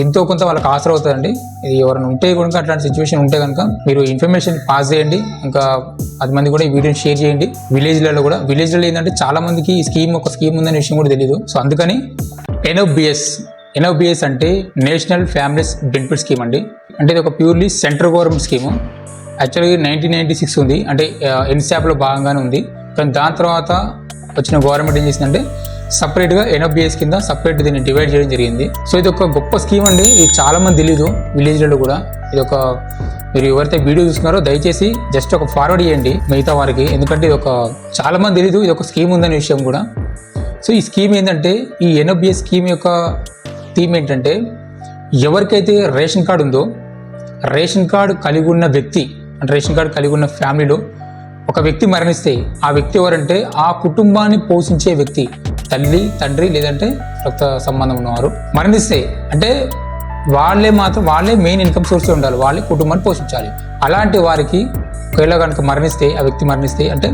ఎంతో కొంత వాళ్ళకి ఆసరా అవుతుందండి. ఇది ఎవరైనా ఉంటే కనుక అట్లాంటి సిచ్యువేషన్ ఉంటే కనుక మీరు ఇన్ఫర్మేషన్ పాస్ చేయండి. ఇంకా 10 మంది కూడా ఈ వీడియోని షేర్ చేయండి. విలేజ్లలో ఏంటంటే చాలా మందికి ఈ ఒక స్కీమ్ ఉందనే విషయం కూడా తెలియదు. సో అందుకని ఎన్ఎఫ్బిఎస్ అంటే నేషనల్ ఫ్యామిలీస్ బెనిఫిట్ స్కీమ్ అండి. అంటే ఇది ఒక ప్యూర్లీ సెంట్రల్ గవర్నమెంట్ స్కీము. యాక్చువల్గా 1996 ఉంది, అంటే ఎన్సాప్లో భాగంగానే ఉంది. కానీ దాని తర్వాత వచ్చిన గవర్నమెంట్ ఏం చేసిందంటే సపరేట్గా ఎన్ఎఫ్బిఎస్ కింద సపరేట్ దీన్ని డివైడ్ చేయడం జరిగింది. సో ఇది ఒక గొప్ప స్కీమ్ అండి. ఇది చాలా మంది తెలీదు విలేజ్లలో కూడా. ఇది ఒక మీరు ఎవరైతే వీడియో చూస్తున్నారో దయచేసి జస్ట్ ఒక ఫార్వర్డ్ చేయండి మిగతా వారికి, ఎందుకంటే ఇది చాలా మంది తెలీదు ఇది ఒక స్కీమ్ ఉందనే విషయం కూడా. సో ఈ స్కీమ్ ఏంటంటే, ఈ ఎన్ఎఫ్బిఎస్ స్కీమ్ యొక్క థీమ్ ఏంటంటే, ఎవరికైతే రేషన్ కార్డు ఉందో రేషన్ కార్డు కలిగి ఉన్న వ్యక్తి, అంటే రేషన్ కార్డు కలిగి ఉన్న ఫ్యామిలీలో ఒక వ్యక్తి మరణిస్తే ఆ వ్యక్తి ఎవరంటే ఆ కుటుంబాన్ని పోషించే వ్యక్తి, తల్లి తండ్రి లేదంటే రక్త సంబంధం ఉన్నవారు మరణిస్తే అంటే వాళ్ళే మెయిన్ ఇన్కమ్ సోర్స్ ఉండాలి, వాళ్ళే కుటుంబాన్ని పోషించాలి. అలాంటి వారికి ఒకవేళ కనుక మరణిస్తే, ఆ వ్యక్తి మరణిస్తే అంటే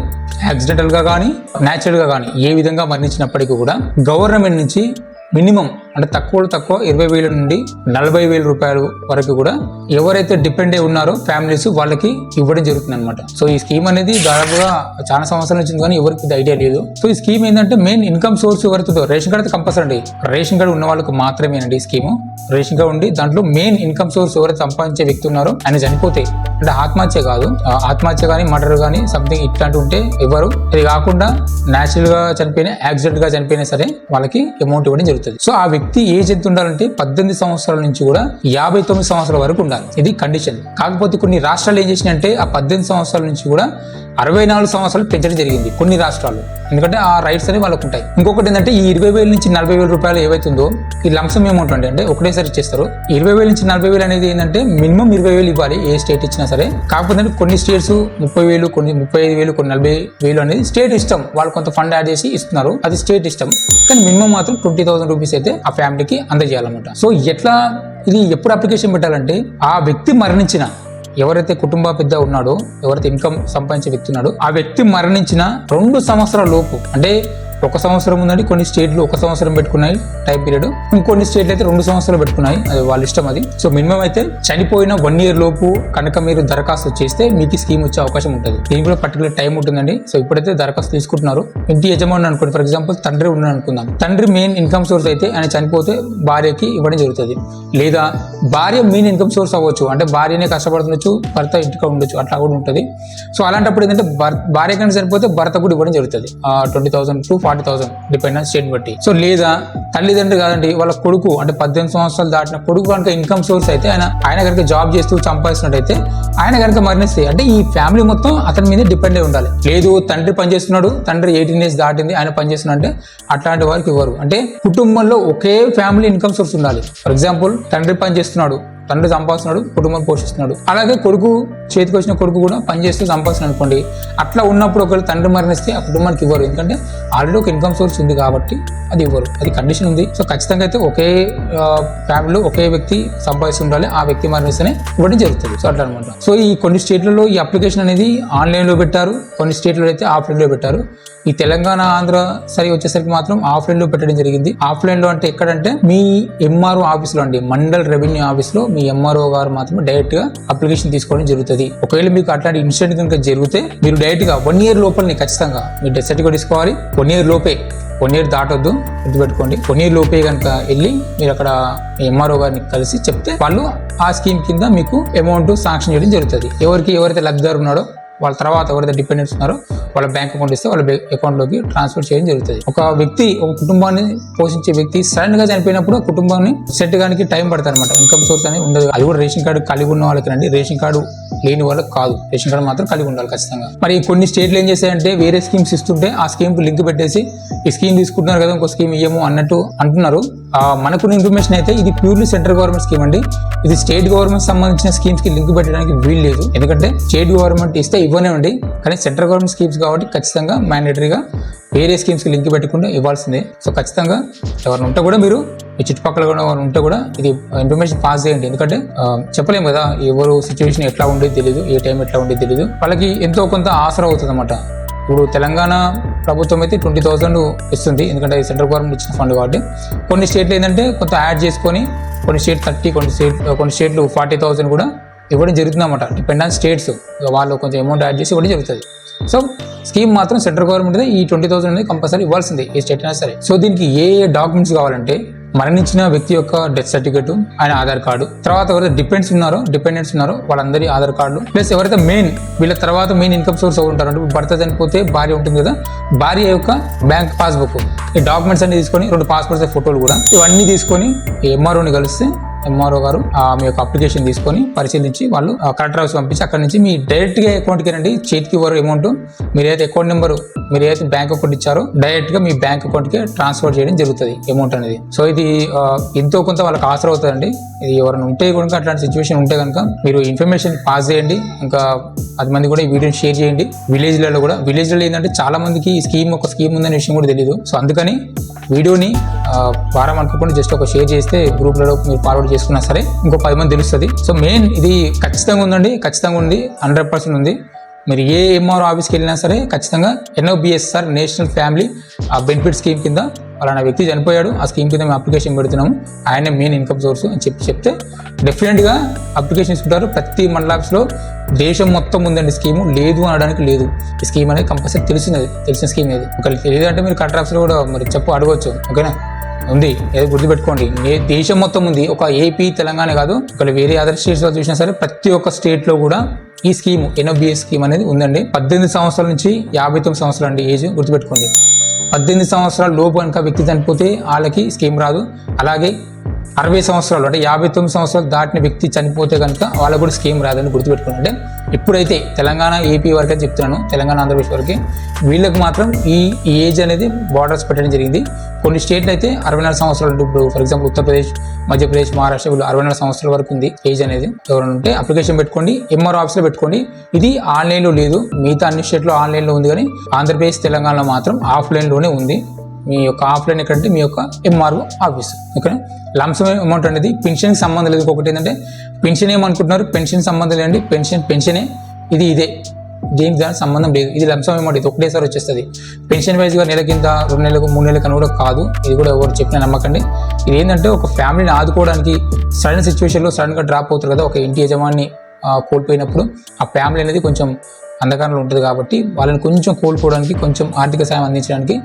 యాక్సిడెంటల్గా కానీ న్యాచురల్గా కానీ ఏ విధంగా మరణించినప్పటికీ కూడా గవర్నమెంట్ నుంచి మినిమం అంటే తక్కువ 20,000 నుండి 40,000 రూపాయలు వరకు కూడా ఎవరైతే డిపెండ్ అయి ఉన్నారో ఫ్యామిలీస్ వాళ్ళకి ఇవ్వడం జరుగుతుంది అనమాట. సో ఈ స్కీమ్ అనేది దాదాపుగా చాలా సంవత్సరాల నుంచి కానీ ఎవరికి ఇది ఐడియా లేదు. సో ఈ స్కీమ్ ఏంటంటే మెయిన్ ఇన్కమ్ సోర్స్ ఎవరితో రేషన్ కార్డు కంపల్సరీ అండి. రేషన్ కార్డు ఉన్న వాళ్ళకి మాత్రమేనండి ఈ స్కీము. రేషన్ కార్డు ఉండి దాంట్లో మెయిన్ ఇన్కమ్ సోర్స్ ఎవరైతే సంపాదించే వ్యక్తి ఉన్నారో ఆయన చనిపోతే, అంటే ఆత్మహత్య కాదు, ఆత్మహత్య కానీ మర్డర్ కానీ సంథింగ్ ఇట్లాంటివి ఉంటే ఇవ్వరు. ఇది కాకుండా న్యాచురల్ గా చనిపోయినా యాక్సిడెంట్ గా చనిపోయినా సరే వాళ్ళకి అమౌంట్ ఇవ్వడం జరుగుతుంది. సో ఆ వ్యక్తి ఏజ్ ఎంత ఉండాలంటే 18 సంవత్సరాల నుంచి కూడా 59 సంవత్సరాల వరకు ఉండాలి. ఇది కండిషన్. కాకపోతే కొన్ని రాష్ట్రాలు ఏం చేసినాయంటే ఆ 18 సంవత్సరాల నుంచి కూడా 64 సంవత్సరాలు పెంచడం జరిగింది కొన్ని రాష్ట్రాలు, ఎందుకంటే ఆ రైట్స్ అనేవి వాళ్ళకు ఉంటాయి. ఇంకొకటి ఏంటంటే ఈ 20,000 నుంచి 40,000 రూపాయలు ఏవైతుందో ఈ లంసమ్ అమౌంట్ అంటే ఒకటేసారి ఇచ్చేస్తారు. 20,000 నుంచి 40,000 అనేది ఏంటంటే మినిమం 20,000 ఇవ్వాలి ఏ స్టేట్ ఇచ్చినా సరే. కాకపోతే కొన్ని స్టేట్స్ 30,000, కొన్ని 35,000, కొన్ని 40,000 అనేది స్టేట్ ఇష్టం. వాళ్ళు కొంత ఫండ్ యాడ్ చేసి ఇస్తున్నారు, అది స్టేట్ ఇష్టం. కానీ మినిమం మాత్రం 20,000 రూపీస్ అయితే ఆ ఫ్యామిలీకి అందజేయాలన్నమాట. సో ఎట్లా ఇది ఎప్పుడు అప్లికేషన్ పెట్టాలంటే, ఆ వ్యక్తి మరణించిన ఎవరైతే కుటుంబ పెద్ద ఉన్నాడో, ఎవరైతే ఇన్కమ్ సంపాదించే వ్యక్తి ఉన్నాడో ఆ వ్యక్తి మరణించిన 2 సంవత్సరాల లోపు, అంటే 1 సంవత్సరం ఉందండి, కొన్ని స్టేట్లు 1 సంవత్సరం పెట్టుకున్నాయి టైం పీరియడ్, ఇంకొన్ని స్టేట్లు అయితే 2 సంవత్సరాలు పెట్టుకున్నాయి, అది వాళ్ళ ఇష్టం అది. సో మినిమం అయితే చనిపోయిన 1 year లోపు కనుక మీరు దరఖాస్తు చేస్తే మీకు స్కీమ్ వచ్చే అవకాశం ఉంటుంది. దీనికి కూడా పర్టికులర్ టైం ఉంటుందండి. సో ఇప్పుడైతే దరఖాస్తు తీసుకుంటున్నారు. ఇంటి యజమాని అనుకోండి, ఫర్ ఎగ్జాంపుల్ తండ్రి ఉన్నాడు అనుకుందాం. తండ్రి మెయిన్ ఇన్కమ్ సోర్స్ అయితే ఆయన చనిపోతే భార్యకి ఇవ్వడం జరుగుతుంది. లేదా భార్య మెయిన్ ఇన్కమ్ సోర్స్ అవ్వచ్చు, అంటే భార్యనే కష్టపడుతుండొచ్చు, భర్త ఇంటికి ఉండొచ్చు, అట్లా కూడా ఉంటుంది. సో అలాంటప్పుడు ఏంటంటే భార్య కన్నా చనిపోతే భర్త కూడా ఇవ్వడం జరుగుతుంది 20,000 to 40,000 డిపెండ్ ఆన్ స్టేట్ బట్టి. సో లేదా తల్లిదండ్రులు కాదండి, వాళ్ళ కొడుకు అంటే 18 సంవత్సరాలు దాటిన కొడుకు కనుక ఇన్కమ్ సోర్స్ అయితే ఆయన కనుక జాబ్ చేస్తూ సంపాదిస్తున్నట్టయితే ఆయన కనుక మరణిస్తే అంటే ఈ ఫ్యామిలీ మొత్తం అతని మీద డిపెండ్ అయి ఉండాలి. లేదు తండ్రి పనిచేస్తున్నాడు, తండ్రి 18 years దాటింది, ఆయన పనిచేస్తున్నాడు అంటే అట్లాంటి వారికి ఇవ్వరు. అంటే కుటుంబంలో ఒకే ఫ్యామిలీ ఇన్కమ్ సోర్స్ ఉండాలి. ఫర్ ఎగ్జాంపుల్ తండ్రి పనిచేస్తున్నాడు, తండ్రి సంపాదిస్తున్నాడు, కుటుంబం పోషిస్తున్నాడు, అలాగే కొడుకు చేతికి వచ్చిన కొడుకు కూడా పనిచేస్తూ సంపాదిస్తున్నాడు అనుకోండి. అట్లా ఉన్నప్పుడు ఒకవేళ తండ్రి మరణిస్తే ఆ కుటుంబానికి ఇవ్వరు, ఎందుకంటే ఆల్రెడీ ఒక ఇన్కమ్ సోర్స్ ఉంది కాబట్టి అది ఇవ్వరు, అది కండిషన్ ఉంది. సో ఖచ్చితంగా అయితే ఒకే ఫ్యామిలీలో ఒకే వ్యక్తి సంపాదిస్తూ ఉండాలి, ఆ వ్యక్తి మరణిస్తేనే ఇవ్వడం జరుగుతుంది. సో అట్లా అనమాట. సో ఈ కొన్ని స్టేట్లలో ఈ అప్లికేషన్ అనేది ఆన్లైన్లో పెట్టారు, కొన్ని స్టేట్లలో అయితే ఆఫ్లైన్లో పెట్టారు. ఈ తెలంగాణ ఆంధ్ర సరి వచ్చేసరికి మాత్రం ఆఫ్లైన్లో పెట్టడం జరిగింది. ఆఫ్లైన్లో అంటే ఎక్కడంటే మీ ఎంఆర్ఓ ఆఫీస్లో అండి, మండల్ రెవెన్యూ ఆఫీస్లో మీ ఎంఆర్ఓ గారు మాత్రమే డైరెక్ట్ గా అప్లికేషన్ తీసుకోవడం జరుగుతుంది. ఒకవేళ మీకు అట్లాంటి ఇన్సిడెంట్ కనుక జరిగితే మీరు డైరెక్ట్ గా 1 year లోపలనే ఖచ్చితంగా మీరు డెత్ సర్టిఫికేట్ తీసుకోవాలి. 1 year లోపే, 1 year దాటొద్దు, గుర్తుపెట్టుకోండి. 1 year లోపే కనుక వెళ్ళి మీరు అక్కడ ఎంఆర్ఓ గారిని కలిసి చెప్తే వాళ్ళు ఆ స్కీమ్ కింద మీకు అమౌంట్ శాంక్షన్ చేయడం జరుగుతుంది. ఎవరైతే లబ్ధిదారు ఉన్నాడో వాళ్ళ తర్వాత ఎవరైతే డిపెండెంట్స్ ఉన్నారో వాళ్ళ బ్యాంక్ అకౌంట్ ఇస్తే వాళ్ళ అకౌంట్లోకి ట్రాన్స్ఫర్ చేయడం జరుగుతుంది. ఒక కుటుంబాన్ని పోషించే వ్యక్తి సడన్ గా చనిపోయినప్పుడు కుటుంబాన్ని సెట్ గానికి టైం పడతారు అనమాట. ఇన్కమ్ సోర్స్ అనేది ఉండదు. అది కూడా రేషన్ కార్డు కలిగి ఉన్న వాళ్ళకి రండి, రేషన్ కార్డు లేని వాళ్ళకి కాదు, రేషన్ కార్డు మాత్రం కలిగి ఉండాలి ఖచ్చితంగా. మరి కొన్ని స్టేట్లు ఏం చేస్తాయంటే వేరే స్కీమ్స్ ఇస్తుంటే ఆ స్కీమ్ కు లింక్ పెట్టేసి ఈ స్కీమ్ తీసుకుంటున్నారు కదా ఇంకో స్కీమ్ ఇయ్యము అన్నట్టు అంటున్నారు. మనకున్న ఇన్ఫర్మేషన్ అయితే ఇది ప్యూర్లీ సెంట్రల్ గవర్నమెంట్ స్కీమ్ అండి. ఇది స్టేట్ గవర్నమెంట్ సంబంధించిన స్కీమ్స్ కి లింక్ పెట్టడానికి వీలు లేదు, ఎందుకంటే స్టేట్ గవర్నమెంట్ ఇస్తే ఇవ్వనివ్వండి, కానీ సెంట్రల్ గవర్నమెంట్ స్కీమ్స్ కాబట్టి ఖచ్చితంగా మ్యాండేటరీగా వేరే స్కీమ్స్ కి లింక్ పెట్టకుండా ఇవ్వాల్సిందే. సో ఖచ్చితంగా ఎవరైనా ఉంటే కూడా మీరు మీ చుట్టుపక్కల ఎవరైనా ఉంటే కూడా ఇది ఇన్ఫర్మేషన్ పాస్ చేయండి, ఎందుకంటే చెప్పలేము కదా ఎవరు సిచ్యువేషన్ ఎట్లా ఉండేది తెలియదు, ఏ టైం ఎట్లా ఉండేది తెలియదు, వాళ్ళకి ఎంతో కొంత ఆసరా అవుతుంది అన్నమాట. ఇప్పుడు తెలంగాణ ప్రభుత్వం అయితే 20,000 ఇస్తుంది, ఎందుకంటే సెంట్రల్ గవర్నమెంట్ ఇచ్చిన ఫండ్ కాబట్టి. కొన్ని స్టేట్లు ఏంటంటే కొంత యాడ్ చేసుకొని కొన్ని స్టేట్ 30, కొన్ని స్టేట్లు 40,000 కూడా ఇవ్వడం జరుగుతుంది అన్నమాట. డిపెండ్ ఆన్ స్టేట్స్, వాళ్ళు కొంచెం అమౌంట్ యాడ్ చేసి ఇవ్వడం జరుగుతుంది. సో స్కీమ్ మాత్రం సెంట్రల్ గవర్నమెంట్ ఈ 20,000 అనేది కంపల్సరీ ఇవ్వాల్సిందే ఏ స్టేట్ అయినా సరే. సో దీనికి ఏ డాక్యుమెంట్స్ కావాలంటే మరణించిన వ్యక్తి యొక్క డెత్ సర్టిఫికేట్, ఆయన ఆధార్ కార్డు, తర్వాత ఎవరైతే డిపెండెంట్స్ ఉన్నారో వాళ్ళందరి ఆధార్ కార్డు, ప్లస్ ఎవరైతే వీళ్ళ తర్వాత మెయిన్ ఇన్కమ్ సోర్స్ ఉంటారు అంటే భర్త చనిపోతే భార్య ఉంటుంది కదా, భార్య యొక్క బ్యాంక్ పాస్బుక్, ఈ డాక్యుమెంట్స్ అన్ని తీసుకొని 2 పాస్పోర్ట్స్ ఫోటోలు కూడా ఇవన్నీ తీసుకొని ఎంఆర్ఓని కలిస్తే ఎంఆర్ఓ గారు మీ యొక్క అప్లికేషన్ తీసుకొని పరిశీలించి వాళ్ళు కలెక్టర్ ఆఫీస్ పంపించి అక్కడ నుంచి మీ డైరెక్ట్ గా అకౌంట్కి రండి. చేతికి ఇవ్వరు అమౌంట్, మీరు ఏదైతే అకౌంట్ నెంబర్, మీరు ఏదైతే బ్యాంక్ అకౌంట్ ఇచ్చారో డైరెక్ట్ గా మీ బ్యాంక్ అకౌంట్ కి ట్రాన్స్ఫర్ చేయడం జరుగుతుంది అమౌంట్ అనేది. సో ఇది ఎంతో కొంత వాళ్ళకి ఆసరా అవుతుందండి. ఇది ఎవరైనా ఉంటే కనుక అట్లాంటి సిచ్యువేషన్ ఉంటే కనుక మీరు ఇన్ఫర్మేషన్ పాస్ చేయండి. ఇంకా 10 మంది కూడా ఈ వీడియోని షేర్ చేయండి. విలేజ్లలో ఏంటంటే చాలా మందికి ఈ స్కీమ్ ఉందనే విషయం కూడా తెలియదు. సో అందుకని వీడియోని వారం అనుకోకుండా జస్ట్ ఒక షేర్ చేస్తే గ్రూప్లలో మీరు ఫార్వర్డ్ చేసుకున్నా సరే ఇంకో 10 మంది తెలుస్తుంది. సో మెయిన్ ఇది ఖచ్చితంగా ఉందండి, ఖచ్చితంగా ఉంది, 100% ఉంది. మీరు ఏ ఎంఆర్ఓ ఆఫీస్కి వెళ్ళినా సరే ఖచ్చితంగా NFBSR national family benefit scheme కింద అలాంటి వ్యక్తి చనిపోయాడు, ఆ స్కీమ్ కింద మేము అప్లికేషన్ పెడుతున్నాము, ఆయన మెయిన్ ఇన్కమ్ సోర్స్ అని చెప్తే డెఫినెట్గా అప్లికేషన్ ఇస్తుంటారు. ప్రతి మండల ఆఫీస్లో దేశం మొత్తం ఉందండి స్కీము, లేదు అనడానికి లేదు. ఈ స్కీమ్ అనేది కంపల్సరీ తెలిసిన స్కీమ్ ఏది. ఒకవేళ తెలియదు అంటే మీరు కలెక్టర్ ఆఫీస్లో కూడా మరి అడగవచ్చు. ఓకేనా, ఉంది, ఏదో గుర్తుపెట్టుకోండి. దేశం మొత్తం ఉంది, ఒక ఏపీ తెలంగాణ కాదు, ఒకవేళ వేరే అదర్ స్టేట్స్ లో చూసినా సరే ప్రతి ఒక్క స్టేట్ లో కూడా ఈ స్కీమ్ NFBS స్కీమ్ అనేది ఉందండి. 18 సంవత్సరాల నుంచి 59 సంవత్సరాలు అండి ఏజ్, గుర్తుపెట్టుకోండి. 18 సంవత్సరాల లోపు కనుక వ్యక్తి చనిపోతే వాళ్ళకి స్కీమ్ రాదు. అలాగే 60 సంవత్సరాలు అంటే 59 సంవత్సరాలు దాటిన వ్యక్తి చనిపోతే కనుక వాళ్ళకు కూడా స్కీమ్ రాదని గుర్తుపెట్టుకోండి. అంటే ఇప్పుడైతే తెలంగాణ ఏపీ వరకు అని చెప్తున్నాను, తెలంగాణ ఆంధ్రప్రదేశ్ వరకే వీళ్ళకి మాత్రం ఈ ఏజ్ అనేది బార్డర్స్ పెట్టడం జరిగింది. కొన్ని స్టేట్లు అయితే 64 సంవత్సరాలు, ఇప్పుడు ఫర్ ఎగ్జాంపుల్ ఉత్తరప్రదేశ్, మధ్యప్రదేశ్, మహారాష్ట్ర వీళ్ళు 64 సంవత్సరాల వరకు ఉంది ఏజ్ అనేది. ఎవరైనా ఉంటే అప్లికేషన్ పెట్టుకోండి, ఎంఆర్ఓ ఆఫీస్లో పెట్టుకోండి. ఇది ఆన్లైన్లో లేదు, మిగతా అన్ని స్టేట్లో ఆన్లైన్లో ఉంది, కానీ ఆంధ్రప్రదేశ్ తెలంగాణలో మాత్రం ఆఫ్లైన్లోనే ఉంది. మీ యొక్క ఆఫ్లైన్ ఎక్కడంటే మీ యొక్క MRO office. Okay, lump sum amount అనేది పెన్షన్కి సంబంధం లేదు. ఒకటి ఏంటంటే పెన్షన్ ఏమనుకుంటున్నారు, పెన్షన్ సంబంధం లేదండి, పెన్షనే ఇదే, దేనికి దానికి సంబంధం లేదు. ఇది లంసమ్ అమౌంట్, ఇది ఒకటేసారి వచ్చేస్తుంది. పెన్షన్ వైజ్గా నెల కింద 2 నెలలకు 3 నెలలకు అని కూడా కాదు. ఇది కూడా ఎవరు చెప్పినా నమ్మకండి. ఇది ఏంటంటే ఒక ఫ్యామిలీని ఆదుకోవడానికి సడన్ సిచ్యువేషన్లో సడన్గా డ్రాప్ అవుతారు కదా, ఒక ఇంటి యజమాని కోల్పోయినప్పుడు ఆ ఫ్యామిలీ అనేది కొంచెం అంధకారంలో ఉంటుంది. కాబట్టి వాళ్ళని కొంచెం కోల్పోవడానికి, కొంచెం ఆర్థిక సాయం అందించడానికి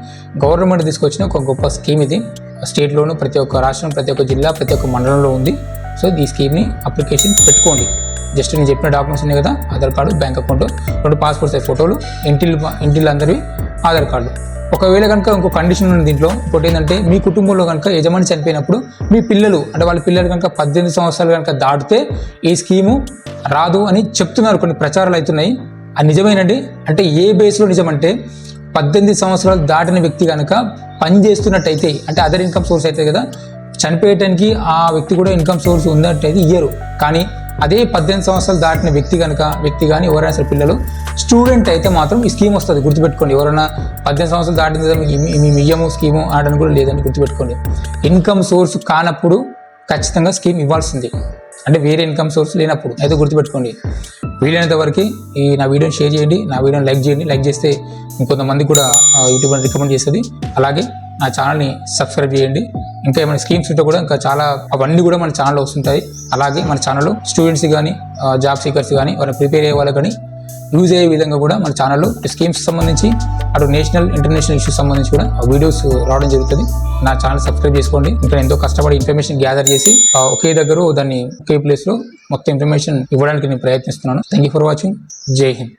గవర్నమెంట్ తీసుకొచ్చిన ఒక గొప్ప స్కీమ్ ఇది. స్టేట్లోనూ ప్రతి ఒక్క రాష్ట్రం, ప్రతి ఒక్క జిల్లా, ప్రతి ఒక్క మండలంలో ఉంది. సో ఈ స్కీమ్ని అప్లికేషన్ పెట్టుకోండి. జస్ట్ నేను చెప్పిన డాక్యుమెంట్స్ ఉన్నాయి కదా, Aadhaar card, bank account, 2 passport size ఫోటోలు, ఇంటిల్ అందరివి ఆధార్ కార్డు. ఒకవేళ కనుక ఇంకో కండిషన్ ఉంది దీంట్లో. ఇంకోటి ఏంటంటే మీ కుటుంబంలో కనుక యజమాని చనిపోయినప్పుడు మీ పిల్లలు అంటే వాళ్ళ పిల్లలు కనుక 18 సంవత్సరాలు కనుక దాటితే ఈ స్కీము రాదు అని చెప్తున్నారు, కొన్ని ప్రచారాలు అవుతున్నాయి. అది నిజమేనండి. అంటే ఏ బేస్లో నిజమంటే 18 సంవత్సరాలు దాటిన వ్యక్తి కనుక పని చేస్తున్నట్టయితే, అంటే అదర్ ఇన్కమ్ సోర్స్ అయితే కదా, చనిపోయటానికి ఆ వ్యక్తి కూడా ఇన్కమ్ సోర్స్ ఉన్నట్టయితే ఇయ్యరు. కానీ అదే 18 సంవత్సరాలు దాటిన వ్యక్తి కానీ ఎవరైనా సరే పిల్లలు స్టూడెంట్ అయితే మాత్రం ఈ స్కీమ్ వస్తుంది. గుర్తుపెట్టుకోండి, ఎవరైనా 18 సంవత్సరాలు దాటిన మీ మియ్యము స్కీము ఆడని కూడా లేదని గుర్తుపెట్టుకోండి. ఇన్కమ్ సోర్స్ కానప్పుడు ఖచ్చితంగా స్కీమ్ ఇవ్వాల్సిందే, అంటే వేరే ఇన్కమ్ సోర్స్ లేనప్పుడు అయితే గుర్తుపెట్టుకోండి. వీలైనంత వరకు ఈ నా వీడియోని షేర్ చేయండి, నా వీడియోని లైక్ చేయండి. లైక్ చేస్తే ఇంకొంతమంది కూడా యూట్యూబ్ అని రికమెండ్ చేస్తుంది. అలాగే నా ఛానల్ని సబ్స్క్రైబ్ చేయండి. ఇంకా ఏమైనా స్కీమ్స్ ఉంటే కూడా ఇంకా చాలా అవన్నీ కూడా మన ఛానల్లో వస్తుంటాయి. అలాగే మన ఛానల్లో స్టూడెంట్స్ కానీ, జాబ్ సీకర్స్ కానీ, వాళ్ళని ప్రిపేర్ అయ్యే వాళ్ళకి కానీ యూజ్ అయ్యే విధంగా కూడా మన ఛానల్లో స్కీమ్స్ సంబంధించి, అటు నేషనల్ ఇంటర్నేషనల్ ఇష్యూస్ సంబంధించి కూడా వీడియోస్ రావడం జరుగుతుంది. నా ఛానల్ సబ్స్క్రైబ్ చేసుకోండి. ఇంకా ఎంతో కష్టపడి ఇన్ఫర్మేషన్ గ్యాదర్ చేసి ఒకే దగ్గర దాన్ని ఒకే ప్లేస్లో మొత్తం ఇన్ఫర్మేషన్ ఇవ్వడానికి నేను ప్రయత్నిస్తున్నాను. Thank you for watching. జై హింద్.